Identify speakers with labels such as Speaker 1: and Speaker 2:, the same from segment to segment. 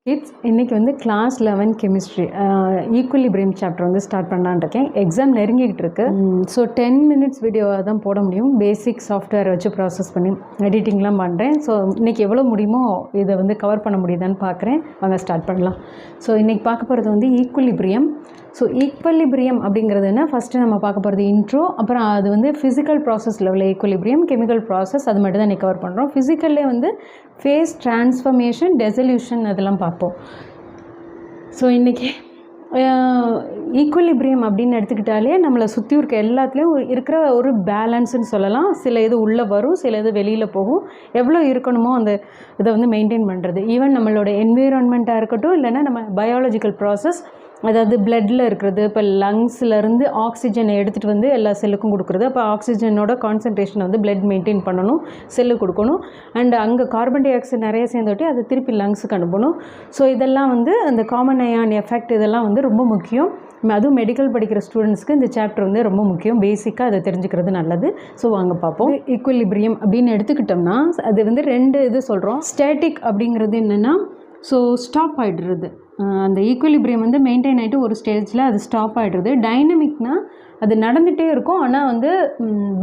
Speaker 1: Kids இன்றைக்கி வந்து class 11 chemistry equilibrium chapter வந்து ஸ்டார்ட் பண்ணலான்னு இருக்கேன். எக்ஸாம் நெருங்கிக்கிட்டு இருக்கு. ஸோ 10 மினிட்ஸ் வீடியோவாக தான் போட முடியும். பேசிக் சாஃப்ட்வேர் வச்சு ப்ராசஸ் பண்ணி எடிட்டிங்லாம் பண்ணுறேன். ஸோ இன்றைக்கி எவ்வளோ முடியுமோ இதை வந்து கவர் பண்ண முடியுதான்னு பார்க்குறேன். வாங்க ஸ்டார்ட் பண்ணலாம். ஸோ இன்றைக்கி பார்க்க போகிறது வந்து ஈக்குவலிபிரியம். ஸோ ஈக்குவலிபிரியம் அப்படிங்கிறதுனா ஃபஸ்ட்டு நம்ம பார்க்க போகிறது இன்ட்ரோ, அப்புறம் அது வந்து ஃபிசிக்கல் ப்ராசஸ் லெவலில் ஈக்குவலிபிரியம், கெமிக்கல் ப்ராசஸ் அது மட்டும் தான் இன்றைக்கி கவர் பண்ணுறோம். ஃபிசிக்கல்லே வந்து ஃபேஸ் ட்ரான்ஸ்ஃபர்மேஷன், டெசல்யூஷன் அதெல்லாம் பார்ப்போம். ஸோ இன்றைக்கி ஈக்குவலிபிரியம் அப்படின்னு எடுத்துக்கிட்டாலே நம்மளை சுற்றி இருக்க எல்லாத்துலேயும் இருக்கிற ஒரு பேலன்ஸ்ன்னு சொல்லலாம். சில இது உள்ளே வரும், சில இது வெளியில் போகும். எவ்வளோ இருக்கணுமோ அந்த இதை வந்து மெயின்டைன் பண்ணுறது. ஈவன் நம்மளோட என்விரான்மெண்ட்டாக இருக்கட்டும், இல்லைன்னா நம்ம பயாலஜிக்கல் ப்ராசஸ், அதாவது பிளட்டில் இருக்கிறது. இப்போ லங்ஸ்லேருந்து ஆக்சிஜனை எடுத்துகிட்டு வந்து எல்லா செல்லுக்கும் கொடுக்குறது. அப்போ ஆக்சிஜனோட கான்சன்ட்ரேஷனை வந்து பிளட் மெயின்டைன் பண்ணணும், செல்லு கொடுக்கணும். அண்ட் அங்கே கார்பன் டை ஆக்சைடு நிறைய சேர்ந்துட்டு அதை திருப்பி லங்ஸுக்கு அனுப்பணும். ஸோ இதெல்லாம் வந்து அந்த காமன் அயான் எஃபெக்ட் இதெல்லாம் வந்து ரொம்ப முக்கியம். அதுவும் மெடிக்கல் படிக்கிற ஸ்டூடெண்ட்ஸ்க்கு இந்த சாப்டர் வந்து ரொம்ப முக்கியம். பேசிக்காக அதை தெரிஞ்சுக்கிறது நல்லது. ஸோ வாங்க பார்ப்போம். ஈக்குவலிபிரியம் அப்படின்னு எடுத்துக்கிட்டோம்னா அது வந்து ரெண்டு இது சொல்கிறோம். ஸ்டாட்டிக் அப்படிங்கிறது என்னென்னா, ஸோ ஸ்டாப் ஆகிடுறது. அந்த ஈக்குவலிபிரியம் வந்து மெயின்டைன் ஆகிட்டு ஒரு ஸ்டேஜில் அது ஸ்டாப் ஆகிடுறது. டைனமிக்னால் அது நடந்துகிட்டே இருக்கும், ஆனால் வந்து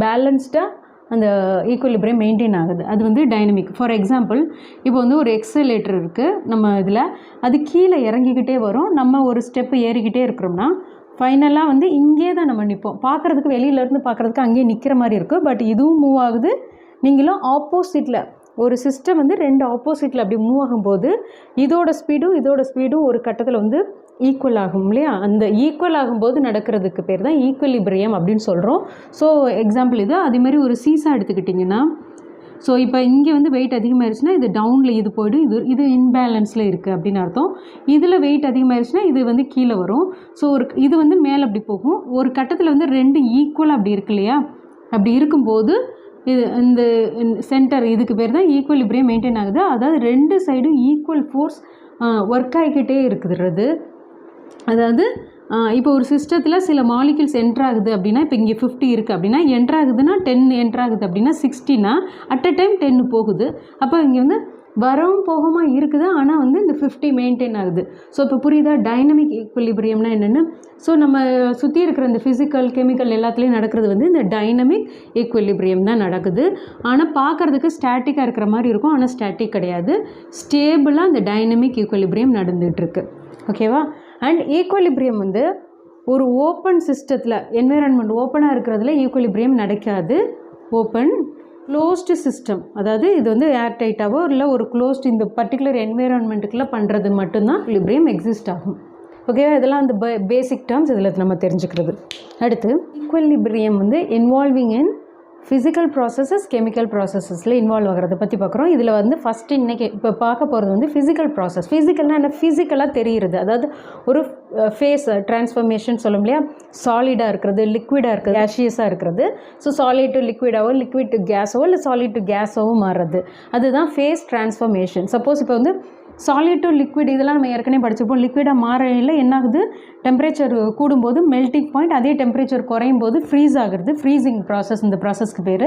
Speaker 1: பேலன்ஸ்டாக அந்த ஈக்குவலிபிரியம் மெயின்டைன் ஆகுது. அது வந்து டைனமிக். ஃபார் எக்ஸாம்பிள், இப்போ வந்து ஒரு எக்ஸலேட்டர் இருக்குது நம்ம இதில், அது கீழே இறங்கிக்கிட்டே வரும். நம்ம ஒரு ஸ்டெப்பு ஏறிக்கிட்டே இருக்கிறோம்னா ஃபைனலாக வந்து இங்கே தான் நம்ம நிற்போம். பார்க்குறதுக்கு வெளியிலேருந்து பார்க்குறதுக்கு அங்கேயே நிற்கிற மாதிரி இருக்குது. பட் இதுவும் மூவ் ஆகுது. நீங்களும் ஆப்போசிட்டில் ஒரு சிஸ்டம் வந்து ரெண்டு ஆப்போசிட்டில் அப்படி மூவ் ஆகும்போது இதோட ஸ்பீடும் ஒரு கட்டத்தில் வந்து ஈக்குவல் ஆகும் இல்லையா? அந்த ஈக்குவல் ஆகும்போது நடக்கிறதுக்கு பேர் தான் ஈக்குவலிபிரியம் அப்படின்னு சொல்கிறோம். ஸோ எக்ஸாம்பிள் இது. அதேமாதிரி ஒரு சீசா எடுத்துக்கிட்டிங்கன்னா, ஸோ இப்போ இங்கே வந்து வெயிட் அதிகமாகிடுச்சுன்னா இது டவுனில் இது போய்டும், இது இன்பேலன்ஸில் இருக்குது அப்படின்னு அர்த்தம். இதில் வெயிட் அதிகமாகிடுச்சுன்னா இது வந்து கீழே வரும். ஸோ இது வந்து மேலே அப்படி போகும். ஒரு கட்டத்தில் வந்து ரெண்டு ஈக்குவல் அப்படி இருக்கு இல்லையா? அப்படி இருக்கும்போது இது இந்த சென்டர் இதுக்கு பேர் தான் ஈக்குவலிபிரியம் மெயின்டைன் ஆகுது. அதாவது ரெண்டு சைடும் ஈக்குவல் ஃபோர்ஸ் ஒர்க் ஆகிக்கிட்டே இருக்குதுறது. அதாவது இப்போ ஒரு சிஸ்டத்தில் சில மாலிக்யூல்ஸ் என்ட்ராகுது அப்படின்னா, இப்போ இங்கே 50 இருக்குது அப்படின்னா, என்ட்ராகுதுன்னா 10 என்ட்ராகுது அப்படின்னா 60னா அட் அ டைம் 10 போகுது. அப்போ இங்கே வந்து வரவும் போகமா இருக்குது, ஆனால் வந்து இந்த 50 மெயின்டைன் ஆகுது. ஸோ இப்போ புரியுதா டைனமிக் ஈக்குவலிபிரியம்னா என்னென்னு? ஸோ நம்ம சுற்றி இருக்கிற இந்த ஃபிசிக்கல், கெமிக்கல் எல்லாத்துலேயும் நடக்கிறது வந்து இந்த டைனமிக் ஈக்குவலிபிரியம் தான் நடக்குது. ஆனால் பார்க்குறதுக்கு ஸ்டாட்டிக்காக இருக்கிற மாதிரி இருக்கும், ஆனால் ஸ்டாட்டிக் கிடையாது. ஸ்டேபிளாக இந்த டைனமிக் ஈக்குவலிபிரியம் நடந்துகிட்ருக்கு. ஓகேவா? அண்ட் ஈக்குவலிபிரியம் வந்து ஒரு ஓப்பன் சிஸ்டத்தில், என்விரான்மெண்ட் ஓப்பனாக இருக்கிறதுல ஈக்குவலிபிரியம் நடக்காது. ஓப்பன் க்ளோஸ்டு சிஸ்டம், அதாவது இது வந்து ஏர் டைட்டாவோ இல்லை ஒரு க்ளோஸ்டு இந்த பர்டிகுலர் என்விரான்மெண்ட்டுக்குள்ளே பண்ணுறது மட்டும்தான் ஈக்குவலிபிரியம் எக்ஸிஸ்ட் ஆகும். ஓகேவா? இதெல்லாம் அந்த பேசிக் டேர்ம்ஸ் இதில் நம்ம தெரிஞ்சுக்கிறது. அடுத்து ஈக்குவலிபிரியம் வந்து involving in physical processes, chemical ப்ராசஸஸில் இன்வால்வ் ஆகிறத பற்றி பார்க்குறோம். இதில் வந்து ஃபஸ்ட்டு இன்றைக்கி இப்போ பார்க்க போகிறது வந்து ஃபிசிக்கல் ப்ராசஸ். ஃபிசிக்கல்னால் என்ன? ஃபிசிக்கலாக தெரிகிறது. அதாவது ஒரு ஃபேஸ் ட்ரான்ஸ்ஃபர்மேஷன் சொல்லும் இல்லையா? சாலிடாக இருக்கிறது, லிக்விடாக இருக்கிறது, கேஷியஸாக இருக்கிறது. ஸோ சாலிட் டு லிக்விடாவோ, லிக்விட் டு கேஸோ இல்லை சாலிட் டு கேஸாவோ மாறுறது, அதுதான் ஃபேஸ் ட்ரான்ஸ்ஃபர்மேஷன். சப்போஸ் இப்போ வந்து சாலிட் டு லிக்விட் இதெல்லாம் நம்ம ஏற்கனவே படிச்சிருப்போம். லிக்விடாக மாறையில் என்ன ஆகுது? டெம்பரேச்சர் கூடும்போது மெல்டிங் பாயிண்ட், அதே டெம்பரேச்சர் குறையும் போது ஃப்ரீஸ் ஆகுறது, ஃப்ரீசிங் ப்ராசஸ் இந்த ப்ராசஸ்க்கு பேர்.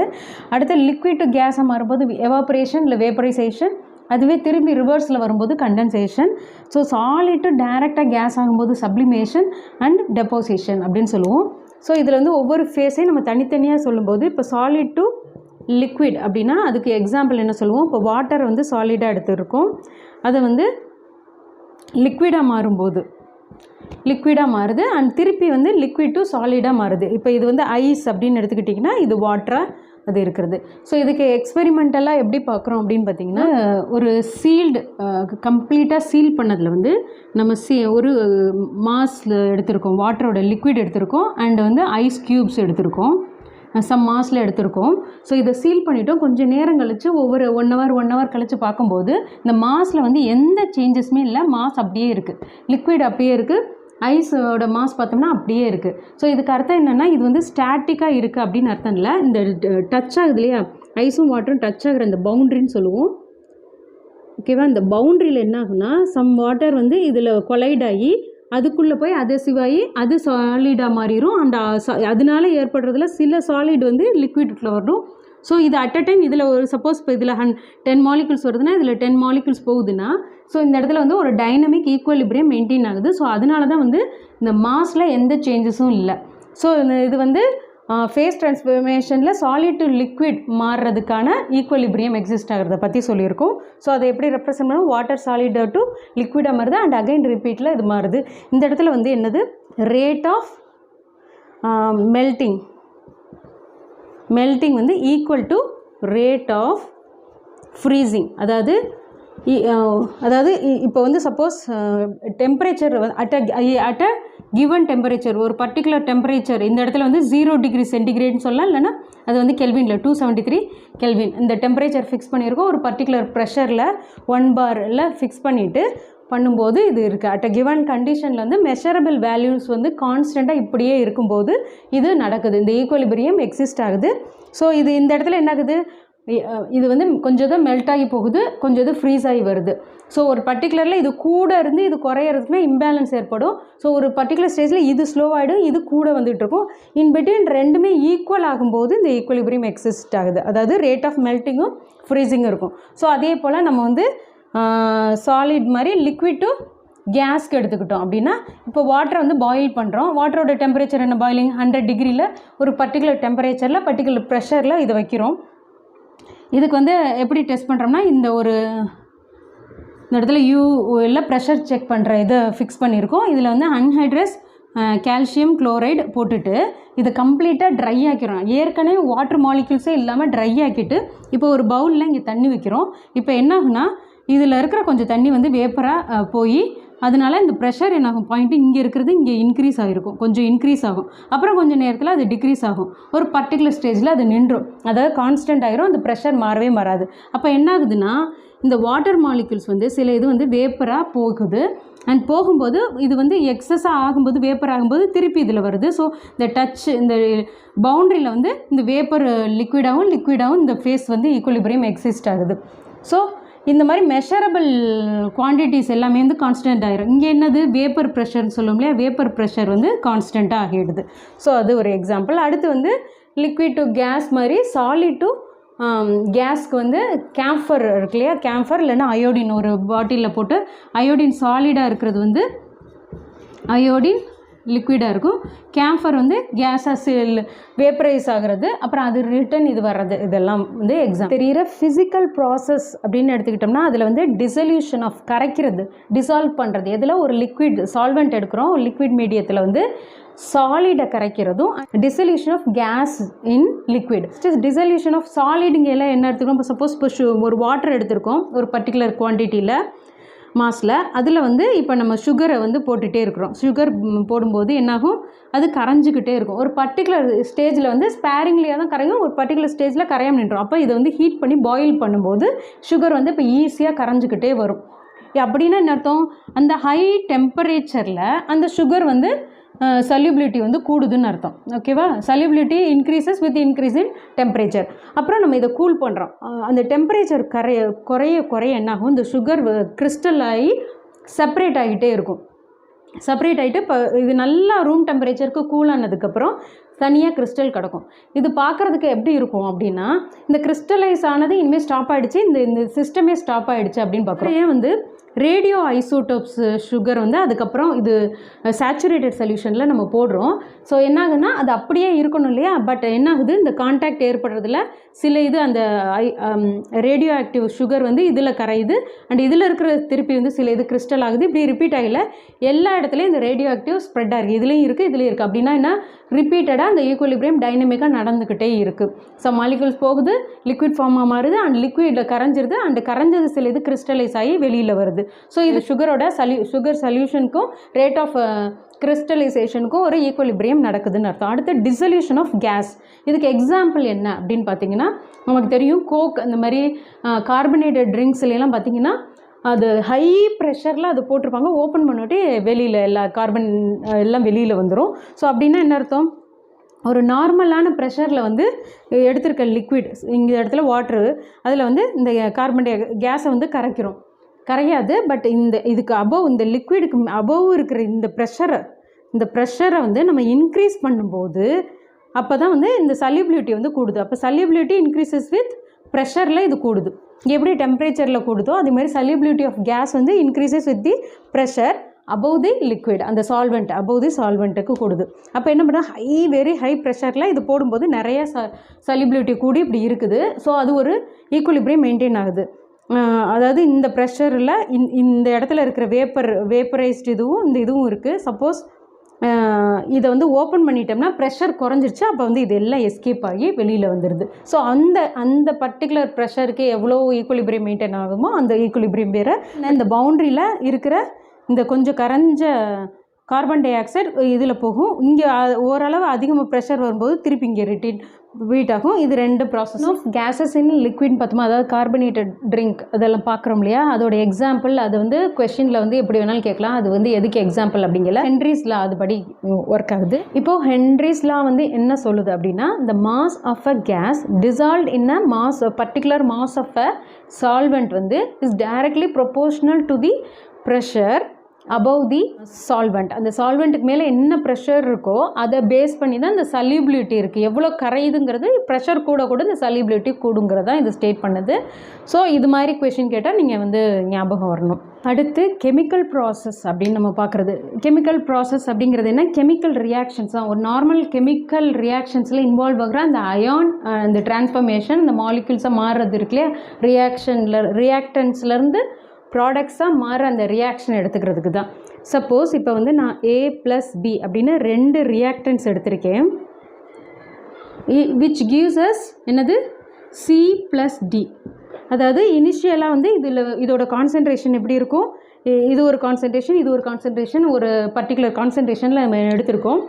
Speaker 1: அடுத்து லிக்விட் டு கேஸாக மாறும்போது எவாப்ரேஷன் இல்லை வேப்பரைசேஷன், அதுவே திரும்பி ரிவர்ஸில் வரும்போது கண்டென்சேஷன். ஸோ சாலிட் டு டைரெக்டாக கேஸ் ஆகும்போது சப்ளிமேஷன் அண்ட் டெப்போசிஷன் அப்படின்னு சொல்லுவோம். ஸோ இதில் வந்து ஒவ்வொரு ஃபேஸையும் நம்ம தனித்தனியாக சொல்லும்போது, இப்போ சாலிட் டு லிக்விட் அப்படின்னா அதுக்கு எக்ஸாம்பிள் என்ன சொல்லுவோம்? இப்போ வாட்டர் வந்து சாலிடாக எடுத்துருக்கோம், அதை வந்து லிக்விடாக மாறும்போது லிக்விடாக மாறுது, அண்ட் திருப்பி வந்து லிக்விட் டு சாலிடாக மாறுது. இப்போ இது வந்து ஐஸ் அப்படின்னு எடுத்துக்கிட்டிங்கன்னா இது வாட்டராக அது இருக்கிறது. ஸோ இதுக்கு எக்ஸ்பெரிமெண்டலாக எப்படி பார்க்குறோம் அப்படின்னு பார்த்திங்கன்னா, ஒரு சீல்டு கம்ப்ளீட்டாக சீல் பண்ணதில் வந்து நம்ம ஒரு மாஸில் எடுத்திருக்கோம், வாட்டரோட லிக்விட் எடுத்திருக்கோம், அண்ட் வந்து ஐஸ் க்யூப்ஸ் எடுத்திருக்கோம், சம் மாஸில் எடுத்திருக்கோம். ஸோ இதை சீல் பண்ணிவிட்டோம். கொஞ்சம் நேரம் கழித்து ஒவ்வொரு 1 hour கழித்து பார்க்கும்போது இந்த மாஸில் வந்து எந்த சேஞ்சஸுமே இல்லை, மாஸ் அப்படியே இருக்குது, லிக்விட் அப்படியே இருக்குது, ஐஸோட மாஸ் பார்த்தோம்னா அப்படியே இருக்குது. ஸோ இதுக்கு அர்த்தம் என்னென்னா, இது வந்து ஸ்டாட்டிக்காக இருக்குது அப்படின்னு அர்த்தம் இல்லை. இந்த டச் ஆகுது இல்லையா? ஐஸும் வாட்டரும் டச் ஆகிற இந்த பவுண்ட்ரின்னு சொல்லுவோம். ஓகேவா? இந்த பவுண்ட்ரியில் என்ன ஆகுனா, சம் வாட்டர் வந்து இதில் கொலைட் ஆகி அதுக்குள்ளே போய் அதசிவாகி அது சாலிடாக மாறிடும். அந்த அதனால ஏற்படுறதுல சில சாலிட் வந்து லிக்விட்ல வரும், ஸோ இது அட் அ டைம் இதில் ஒரு சப்போஸ் இப்போ இதில் 10 மாலிகுல்ஸ் வருதுன்னா இதில் 10 மாலிகுல்ஸ் போகுதுன்னா ஸோ இந்த இடத்துல வந்து ஒரு டைனமிக் ஈக்குவலிபிரியம் மெயின்டைன் ஆகுது. ஸோ அதனால தான் வந்து இந்த மாஸில் எந்த சேஞ்சஸும் இல்லை. ஸோ இது வந்து ஃபேஸ் ட்ரான்ஸ்ஃபர்மேஷனில் சாலிட் டு லிக்விட் மாறுறதுக்கான ஈக்குவலிபிரியம் எக்ஸிஸ்ட் ஆகிறத பற்றி சொல்லியிருக்கோம். ஸோ அதை எப்படி ரெப்ரசென்ட் பண்ணுவோம், வாட்டர் சாலிட் டு லிக்விடாக மாறுது அண்ட் அகைன் ரிப்பீட்டில் இது மாறுது. இந்த இடத்துல வந்து என்னது, ரேட் ஆஃப் மெல்ட்டிங் வந்து equal to rate of freezing. அதாவது இப்போ வந்து suppose temperature at a given temperature, ஒரு பர்டிகுலர் டெம்பரேச்சர் இந்த இடத்துல வந்து 0 டிகிரி சென்டிகிரேட்னு சொல்லலாம், இல்லைனா அது வந்து கெல்வினில் 273 கெல்வின் இந்த டெம்பரேச்சர் ஃபிக்ஸ் பண்ணியிருக்கோம். ஒரு பர்டிகுலர் ப்ரெஷரில் 1 பாரில் ஃபிக்ஸ் பண்ணிவிட்டு பண்ணும்போது இது இருக்குது. அட் அ கிவன் கண்டிஷனில் வந்து மெஷரபிள் வேல்யூஸ் வந்து கான்ஸ்டண்ட்டாக இப்படியே இருக்கும்போது இது நடக்குது, இந்த ஈக்குவலிபிரியம் எக்ஸிஸ்ட் ஆகுது. ஸோ இது இந்த இடத்துல என்ன ஆகுது, இது வந்து கொஞ்சம் தான் மெல்ட் ஆகி போகுது, கொஞ்சம் இது ஃப்ரீஸ் ஆகி வருது. ஸோ ஒரு பர்டிகுலரில் இது கூட இருந்து இது குறையிறதுக்குமே இம்பேலன்ஸ் ஏற்படும். ஸோ ஒரு பர்டிகுலர் ஸ்டேஜில் இது ஸ்லோவாகிடும், இது கூட வந்துகிட்ருக்கும். இன் பிட்வீன் ரெண்டுமே ஈக்குவல் ஆகும்போது இந்த ஈக்குவலிபிரியம் எக்ஸிஸ்ட் ஆகுது. அதாவது ரேட் ஆஃப் மெல்ட்டிங்கும் ஃப்ரீசிங்கும் இருக்கும். ஸோ அதே போல் நம்ம வந்து சாலிட் மாதிரி லிக்விட் டு கேஸ்க்கு எடுத்துக்கிட்டோம் அப்படின்னா, இப்போ வாட்டரை வந்து பாயில் பண்ணுறோம். வாட்டரோட டெம்பரேச்சர் என்ன, பாயிலிங் 100 டிகிரியில் ஒரு பர்டிகுலர் டெம்பரேச்சரில் பர்டிகுலர் ப்ரெஷரில் இதை வைக்கிறோம். இதுக்கு வந்து எப்படி டெஸ்ட் பண்ணுறோம்னா, இந்த இடத்துல இல்லை ப்ரெஷர் செக் பண்ணுற இதை ஃபிக்ஸ் பண்ணியிருக்கோம். இதில் வந்து அன்ஹைட்ரஸ் கால்சியம் குளோரைடு போட்டுட்டு இதை கம்ப்ளீட்டாக ட்ரை ஆக்கிடும். ஏற்கனவே வாட்டர் மாலிக்யூல்ஸே இல்லாமல் ட்ரை ஆக்கிட்டு இப்போ ஒரு பவுலில் இங்கே தண்ணி வைக்கிறோம். இப்போ என்ன ஆகுனா, இதில் இருக்கிற கொஞ்சம் தண்ணி வந்து வேப்பராக போய் அதனால இந்த ப்ரெஷர் என்ன ஆகும், பாயிண்ட்டு இங்கே இருக்கிறது இங்கே இன்க்ரீஸ் ஆகிருக்கும், கொஞ்சம் இன்க்ரீஸ் ஆகும். அப்புறம் கொஞ்சம் நேரத்தில் அது டிக்ரீஸ் ஆகும். ஒரு பர்டிகுலர் ஸ்டேஜில் அது நின்றும், அதாவது கான்ஸ்டன்ட் ஆகிரும், அந்த ப்ரெஷர் மாறவே மாறாது. அப்போ என்ன ஆகுதுன்னா, இந்த வாட்டர் மாலிக்யூல்ஸ் வந்து சில இது வந்து வேப்பராக போகுது. அண்ட் போகும்போது இது வந்து எக்ஸஸாக ஆகும்போது, வேப்பர் ஆகும்போது திருப்பி இதில் வருது. ஸோ இந்த டச், இந்த பவுண்ட்ரியில் வந்து இந்த வேப்பர் லிக்விடாகவும் இந்த ஃபேஸ் வந்து ஈக்குவலிபிரியம் எக்ஸிஸ்ட் ஆகுது. ஸோ இந்த மாதிரி மெஷரபிள் குவான்டிட்டிஸ் எல்லாமே வந்து கான்ஸ்டன்ட் ஆகிரும். இங்கே என்னது, வேப்பர் ப்ரெஷர்னு சொல்லுவோம் இல்லையா, வேப்பர் ப்ரெஷர் வந்து கான்ஸ்டண்ட்டாக ஆகிடுது. ஸோ அது ஒரு எக்ஸாம்பிள். அடுத்து வந்து லிக்விட் டு கேஸ் மாதிரி சாலிட் டு கேஸ்க்கு வந்து கேம்ஃபர் இருக்கு இல்லையா, கேம்ஃபர் இல்லைன்னா அயோடின் ஒரு பாட்டிலில் போட்டு அயோடின் சாலிடாக இருக்கிறது வந்து அயோடின் லிக்விடாக இருக்கும். கேம்ஃபர் வந்து கேஸாக வேப்பரைஸ் ஆகிறது, அப்புறம் அது ரிட்டன் இது வர்றது, இதெல்லாம் வந்து எக்ஸாம் தெரிகிற ஃபிசிக்கல் ப்ராசஸ் அப்படின்னு எடுத்துக்கிட்டோம்னா அதில் வந்து டிசல்யூஷன் ஆஃப் கரைக்கிறது, டிசால்வ் பண்ணுறது. எதில் ஒரு லிக்விட் சால்வெண்ட் எடுக்கிறோம், லிக்விட் மீடியத்தில் வந்து சாலிடை கரைக்கிறதும், dissolution of gas in liquid. Dissolution of சாலிடுங்க எல்லாம் என்ன எடுத்துக்கிறோம், இப்போ சப்போஸ் இப்போ ஒரு வாட்டர் எடுத்திருக்கோம் ஒரு பர்டிகுலர் குவான்டிட்டியில் மாஸில், அதில் வந்து இப்போ நம்ம சுகரை வந்து போட்டுகிட்டே இருக்கிறோம். சுகர் போடும்போது என்னாகும், அது கரைஞ்சிக்கிட்டே இருக்கும். ஒரு பர்டிகுலர் ஸ்டேஜில் வந்து ஸ்பேரிங்லேயே தான் கரையும், ஒரு பர்டிகுலர் ஸ்டேஜில் கரையாமல் நின்றோம். அப்போ இதை வந்து ஹீட் பண்ணி பாயில் பண்ணும்போது சுகர் வந்து இப்போ ஈஸியாக கரைஞ்சிக்கிட்டே வரும். அப்படின்னா என்ன அர்த்தம், அந்த ஹை டெம்பரேச்சரில் அந்த சுகர் வந்து சல்யூபிலிட்டி வந்து கூடுதுன்னு அர்த்தம். ஓகேவா, solubility increases with increase in temperature. அப்புறம் நம்ம இதை கூல் பண்ணுறோம். அந்த டெம்பரேச்சர் குறைய என்னாகும், இந்த சுகர் கிறிஸ்டல் ஆகி செப்பரேட் ஆகிட்டே இருக்கும். செப்பரேட் ஆகிட்டு இப்போ இது நல்லா ரூம் டெம்பரேச்சருக்கு கூல் ஆனதுக்கப்புறம் தனியாக கிறிஸ்டல் கிடக்கும். இது பார்க்குறதுக்கு எப்படி இருக்கும் அப்படின்னா, இந்த கிறிஸ்டலைஸ் ஆனது இனிமேல் ஸ்டாப் ஆகிடுச்சு, இந்த சிஸ்டமே ஸ்டாப் ஆகிடுச்சு அப்படின்னு பார்க்குறோம். ஏன் வந்து ரேடியோ ஐசோடோப்ஸ் சுகர் வந்து அதுக்கப்புறம் இது சேச்சுரேட்டட் சொல்யூஷனில் நம்ம போடுறோம். ஸோ என்னாகுதுன்னா அது அப்படியே இருக்கணும் இல்லையா, பட் என்னாகுது, இந்த கான்டாக்ட் ஏற்படுறதுல சில இது அந்த ரேடியோ ஆக்டிவ் சுகர் வந்து இதில் கரையுது, அண்ட் இதில் இருக்கிற திருப்பி வந்து சில இது கிறிஸ்டல் ஆகுது. இப்படி ரிப்பீட் ஆகல, எல்லா இடத்துலையும் இந்த ரேடியோ ஆக்டிவ் ஸ்ப்ரெட் ஆகிருக்கு, இதுலேயும் இருக்குது இதுலேயும் இருக்குது. அப்படின்னா என்ன, ரிப்பீட்டடாக அந்த ஈக்குவலிபிரியம் டைனமிக்காக நடந்துக்கிட்டே இருக்குது. ஸோ மாலிகுல்ஸ் போகுது, லிக்விட் ஃபார்மாக மாறுது, அண்ட் லிக்விடில் கரைஞ்சிருது, அண்ட் கரைஞ்சது சில இது கிறிஸ்டலைஸ் ஆகி வெளியில் வருது. ஸோ இது சுகரோட சுகர் சொல்யூஷனுக்கும் ரேட் ஆஃப் கிறிஸ்டலைசேஷனுக்கும் ஒரு ஈக்குவலிபிரியம் நடக்குதுன்னு அர்த்தம். அடுத்து டிசல்யூஷன் ஆஃப் கேஸ். இதுக்கு எக்ஸாம்பிள் என்ன அப்படின்னு பார்த்தீங்கன்னா, நமக்கு தெரியும் கோக், அந்த மாதிரி கார்பனேட்டட் ட்ரிங்க்ஸ்லாம் பார்த்தீங்கன்னா அது ஹை ப்ரெஷரில் அது போட்டிருப்பாங்க, ஓப்பன் பண்ணிட்டு வெளியில் எல்லா கார்பன் எல்லாம் வெளியில் வந்துடும். ஸோ அப்படின்னா என்ன அர்த்தம், ஒரு நார்மலான ப்ரெஷரில் வந்து எடுத்திருக்க லிக்விட், இந்த இடத்துல வாட்ரு, அதில் வந்து இந்த கார்பன் கேஸை வந்து கரையாது. பட் இதுக்கு அபவ், இந்த லிக்விடுக்கு அபவ் இருக்கிற இந்த ப்ரெஷரை வந்து நம்ம இன்க்ரீஸ் பண்ணும்போது அப்போ தான் வந்து இந்த சல்யூபிலிட்டி வந்து கூடுது. அப்போ சல்யூபிலிட்டி இன்க்ரீசஸ் வித் ப்ரெஷரில் இது கூடுது. எப்படி டெம்பரேச்சரில் கூடுதோ அதேமாதிரி சல்யூபிலிட்டி ஆஃப் கேஸ் வந்து increases with the pressure above the liquid, அந்த சால்வெண்ட் அபவ் தி சால்வெண்ட்டுக்கு கூடுது. அப்போ என்ன பண்ணால் வெரி ஹை ப்ரெஷரில் இது போடும்போது நிறைய சல்யூபிலிட்டி கூடி இப்படி இருக்குது. ஸோ அது ஒரு ஈக்குவலிபிரியம் மெயின்டைன் ஆகுது. அதாவது இந்த ப்ரெஷரில் இந்த இடத்துல இருக்கிற வேப்பரைஸ்டு இதுவும் இருக்குது. சப்போஸ் இதை வந்து ஓப்பன் பண்ணிட்டோம்னா ப்ரெஷர் குறைஞ்சிருச்சு, அப்போ வந்து இது எல்லாம் எஸ்கேப் ஆகி வெளியில் வந்துடுது. ஸோ அந்த பர்டிகுலர் ப்ரெஷருக்கு எவ்வளோ ஈக்குவலிபிரியம் மெயின்டைன் ஆகுமோ அந்த ஈக்குவலிபிரியம் வேறு. இந்த பவுண்ட்ரியில் இருக்கிற இந்த கொஞ்சம் கரைஞ்ச கார்பன் டை ஆக்சைடு இதில் போகும். இங்கே ஓரளவு அதிகமாக ப்ரெஷர் வரும்போது திருப்பி இங்கே ரீட் ஆகும். இது 2 ப்ராசஸ் ஆஃப் கேஸஸ் இன் லிக்விட்னு பார்த்தோமா, அதாவது கார்பனேட்டட் ட்ரிங்க் அதெல்லாம் பார்க்குறோம் இல்லையா, அதோட எக்ஸாம்பிள் அது வந்து கொஸ்டினில் வந்து எப்படி வேணாலும் கேட்கலாம். அது வந்து எதுக்கு எக்ஸாம்பிள் அப்படிங்கல ஹென்ரிஸ் லா அதுபடி ஒர்க் ஆகுது. இப்போது ஹென்ரிஸ் லா வந்து என்ன சொல்லுது அப்படின்னா, the mass of a gas dissolved in a mass, a particular mass of a solvent வந்து is directly proportional to the pressure above the solvent. அந்த சால்வெண்ட்டுக்கு மேலே என்ன ப்ரெஷர் இருக்கோ அதை பேஸ் பண்ணி தான் இந்த சல்யூபிலிட்டி இருக்குது. எவ்வளோ கரையுதுங்கிறது ப்ரெஷர் கூட இந்த சல்யூபிலிட்டி கூடுங்கிறது தான் இது ஸ்டேட் பண்ணுது. ஸோ இது மாதிரி கொஷின் கேட்டால் நீங்கள் வந்து ஞாபகம் வரணும். அடுத்து கெமிக்கல் ப்ராசஸ் அப்படின்னு நம்ம பார்க்குறது. கெமிக்கல் ப்ராசஸ் அப்படிங்கிறது என்ன, கெமிக்கல் ரியாக்ஷன்ஸ் தான். ஒரு நார்மல் கெமிக்கல் ரியாக்ஷன்ஸில் இன்வால்வ் ஆகிற அந்த அயான், அந்த டிரான்ஸ்ஃபர்மேஷன், இந்த மாலிக்யூல்ஸாக மாறுறது இருக்கு இல்லையா, ரியாக்டன்ஸ்லேருந்து ப்ராடக்ட்ஸாக மாற அந்த ரியாக்ஷன் எடுத்துக்கிறதுக்கு தான். சப்போஸ் இப்போ வந்து நான் A+B அப்படின்னு 2 ரியாக்டன்ஸ் எடுத்திருக்கேன். விச் கிவ்ஸ் அஸ் என்னது C+D. அதாவது இனிஷியலாக வந்து இதோட கான்சன்ட்ரேஷன் எப்படி இருக்கும், இது ஒரு கான்சன்ட்ரேஷன் ஒரு பர்டிகுலர் கான்சன்ட்ரேஷனில் நம்ம எடுத்திருக்கோம்.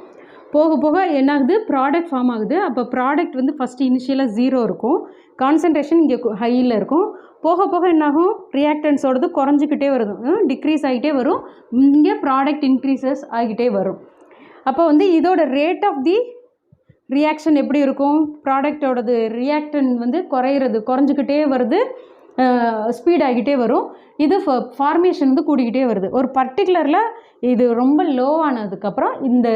Speaker 1: போக போக என்ன ஆகுது, ப்ராடக்ட் ஃபார்ம் ஆகுது. அப்போ ப்ராடக்ட் வந்து ஃபஸ்ட்டு இனிஷியலாக 0 இருக்கும், கான்சன்ட்ரேஷன் இங்கே ஹையில் இருக்கும். போக போக என்னாகும், ரியாக்டன்ஸோடது குறைஞ்சிக்கிட்டே வருது, டிக்ரீஸ் ஆகிட்டே வரும். இங்கே ப்ராடக்ட் இன்க்ரீசஸ் ஆகிட்டே வரும். அப்போ வந்து இதோட ரேட் ஆஃப் தி ரியாக்ஷன் எப்படி இருக்கும், ப்ராடக்டோடது ரியாக்டன் வந்து குறைஞ்சிக்கிட்டே வருது, ஸ்பீட் ஆகிட்டே வரும். இது ஃபார்மேஷன் வந்து கூடிக்கிட்டே வருது. ஒரு பர்டிகுலரில் இது ரொம்ப லோ ஆனதுக்கப்புறம் இந்த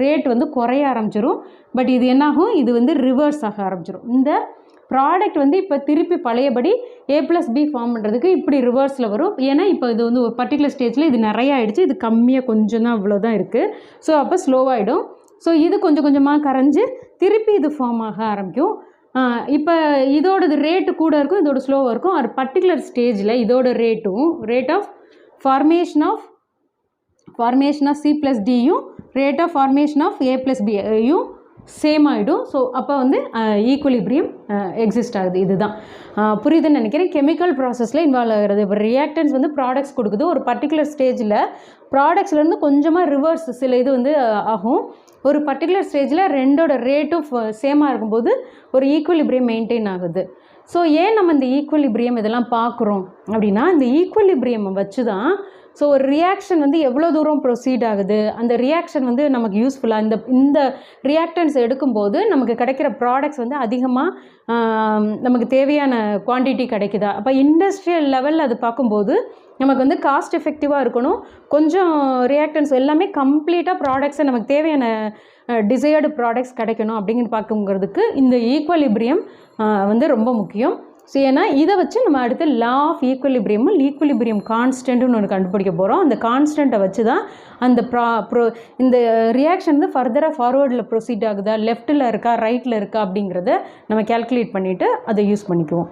Speaker 1: ரேட் வந்து குறைய ஆரம்பிச்சிடும். பட் இது என்னாகும், இது வந்து ரிவர்ஸ் ஆக ஆரம்பிச்சிடும். இந்த ப்ராடக்ட் வந்து இப்போ திருப்பி பழையபடி A+B ஃபார்ம் பண்ணுறதுக்கு இப்படி ரிவர்ஸில் வரும். ஏன்னா இப்போ இது வந்து ஒரு பர்டிகுலர் ஸ்டேஜில் இது நிறையா ஆகிடுச்சு, இது கம்மியாக கொஞ்சம் தான் இவ்வளோ தான் இருக்குது. ஸோ அப்போ ஸ்லோவாகிடும். ஸோ இது கொஞ்சம் கொஞ்சமாக கரைஞ்சி திருப்பி இது ஃபார்ம் ஆக ஆரம்பிக்கும். இப்போ இதோடது ரேட்டு கூட இருக்கும், இதோட ஸ்லோவாக இருக்கும். ஒரு பர்டிகுலர் ஸ்டேஜில் இதோட ரேட் ஆஃப் ஃபார்மேஷன் ஆஃப் C+Dயும் ரேட் ஆஃப் ஃபார்மேஷன் ஆஃப் A+Bயும் சேம் ஆகிடும். ஸோ அப்போ வந்து ஈக்குவலிபிரியம் எக்ஸிஸ்ட் ஆகுது. இதுதான் புரியுதுன்னு நினைக்கிறேன். கெமிக்கல் ப்ராசஸில் இன்வால்வ் ஆகிறது. இப்போ ரியாக்டன்ஸ் வந்து ப்ராடக்ட்ஸ் கொடுக்குது. ஒரு பர்டிகுலர் ஸ்டேஜில் ப்ராடக்ட்ஸ்லேருந்து கொஞ்சமாக ரிவர்ஸ் சில இது வந்து ஆகும். ஒரு பர்டிகுலர் ஸ்டேஜில் ரெண்டோட ரேட்டும் சேமாக இருக்கும்போது ஒரு ஈக்குவலிபிரியம் மெயின்டைன் ஆகுது. ஸோ ஏன் நம்ம இந்த ஈக்குவலிபிரியம் இதெல்லாம் பார்க்குறோம் அப்படின்னா, இந்த ஈக்குவலிபிரியம் வச்சு தான் ஸோ ஒரு ரியாக்ஷன் வந்து எவ்வளோ தூரம் ப்ரொசீட் ஆகுது, அந்த ரியாக்ஷன் வந்து நமக்கு யூஸ்ஃபுல்லாக இந்த ரியாக்டன்ஸ் எடுக்கும்போது நமக்கு கிடைக்கிற ப்ராடக்ட்ஸ் வந்து அதிகமாக நமக்கு தேவையான குவான்டிட்டி கிடைக்குதா. அப்போ இண்டஸ்ட்ரியல் லெவலில் அது பார்க்கும்போது நமக்கு வந்து காஸ்ட் எஃபெக்டிவாக இருக்கணும், கொஞ்சம் ரியாக்டன்ஸ் எல்லாமே கம்ப்ளீட்டாக ப்ராடக்ட்ஸை நமக்கு தேவையான டிசையர்டு ப்ராடக்ட்ஸ் கிடைக்கணும் அப்படிங்கிற பார்க்குங்கிறதுக்கு இந்த ஈக்குவலிபிரியம் வந்து ரொம்ப முக்கியம். ஸோ ஏன்னா இதை வச்சு நம்ம அடுத்து லா ஆஃப் ஈக்குவலிபிரியம் கான்ஸ்டன்ட்னு ஒன்று கண்டுபிடிக்க போகிறோம். அந்த கான்ஸ்டண்ட்டை வச்சு தான் அந்த இந்த ரியாக்ஷன் வந்து ஃபர்தராக ஃபார்வேர்டில் ப்ரொசீட் ஆகுதா, லெஃப்ட்டில் இருக்கா, ரைட்டில் இருக்கா அப்படிங்கிறத நம்ம கேல்குலேட் பண்ணிவிட்டு அதை யூஸ் பண்ணிக்குவோம்.